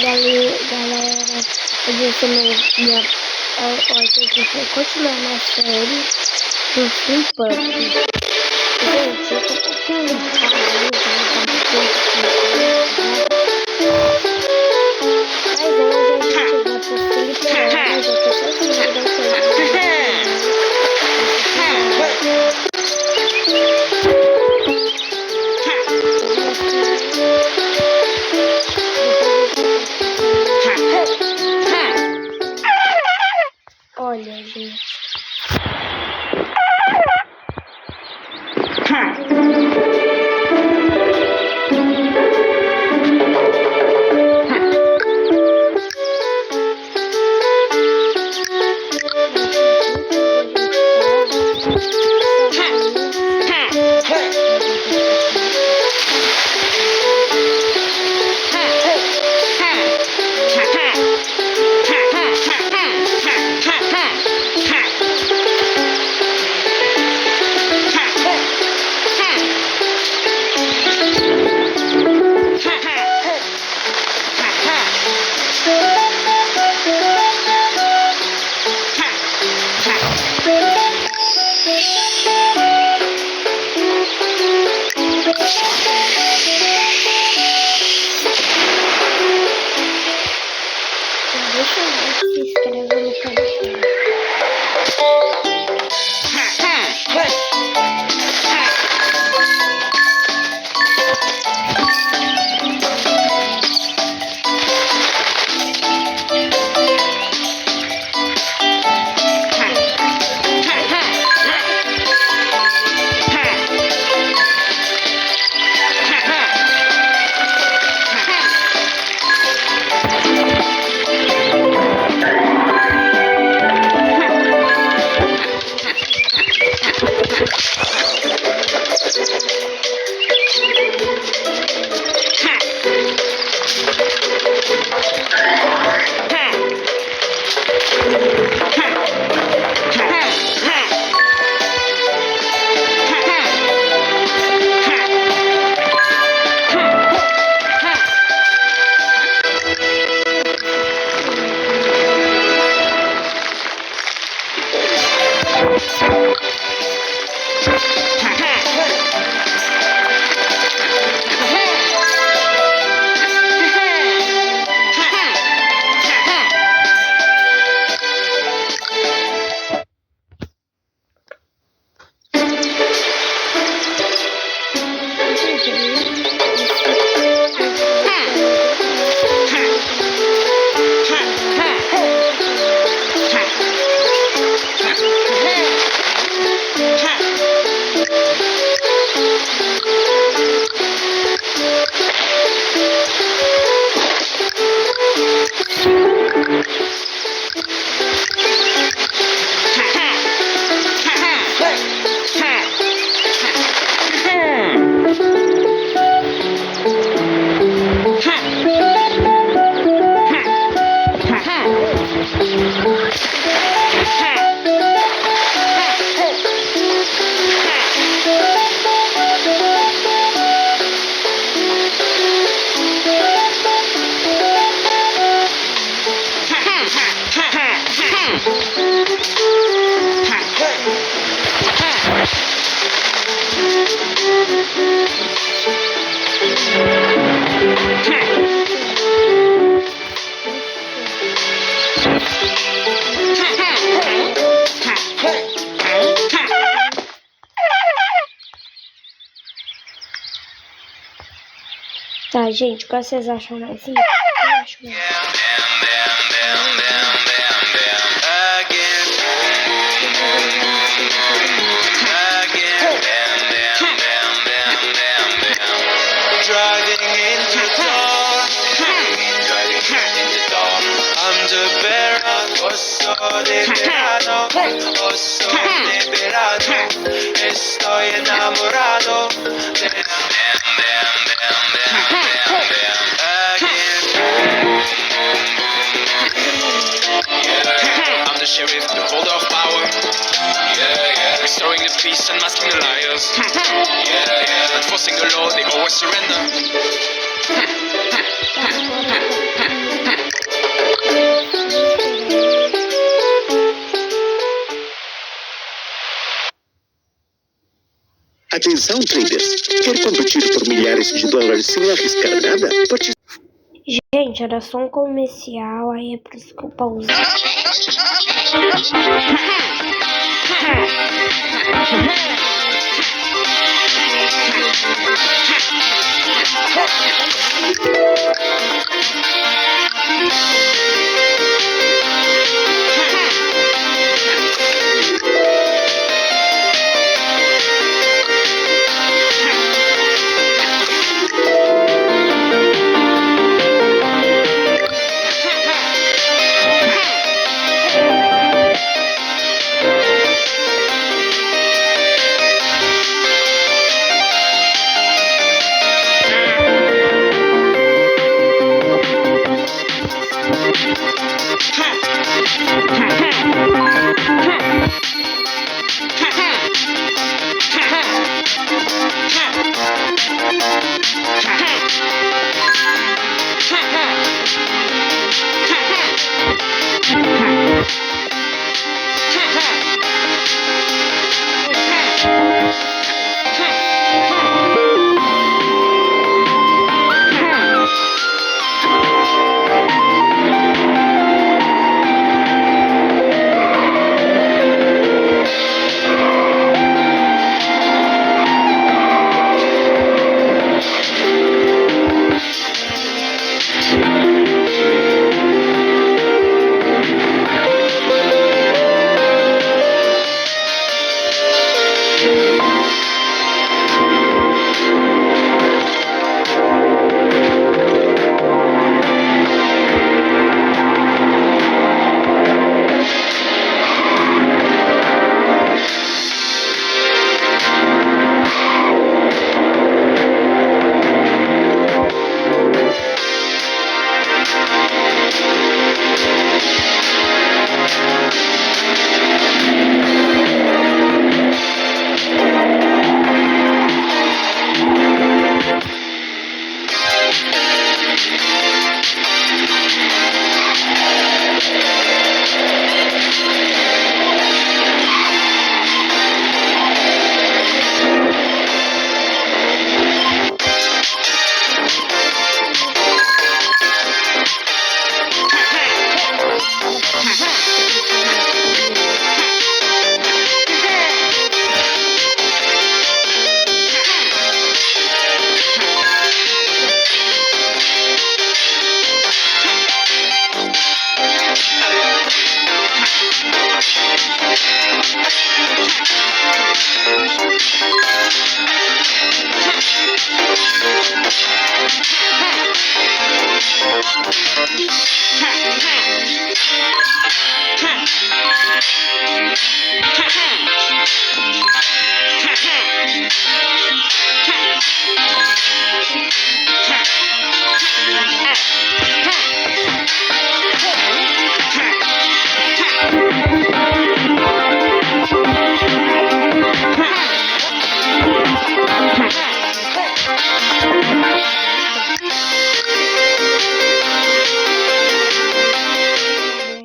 galera, você não ia continuar na série do Simpão. Gente, eu tô cansada, mas hoje a gente vai pro fliperama, já tô cansada da série. Olha, gente. Deixa eu ver, se inscreva no canal. Tá, gente, o que vocês acham mais? Sim, eu acho mais. Estoy enamorado de I'm the sheriff, the holder of power. Restoring the peace and masking the liars. Enforcing the law, they always surrender. Atenção, traders. Quer competir por milhares de dólares sem arriscar nada? Gente, era só um comercial, aí é por isso que eu pausei.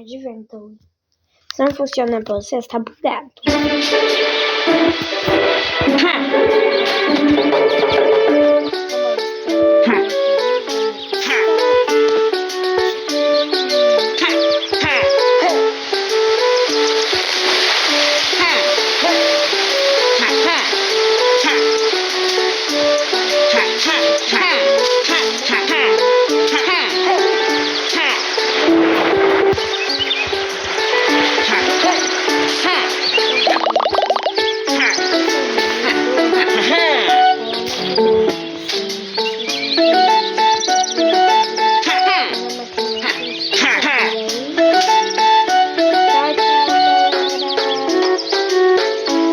Adventure. Se não funciona pra você, está bugado.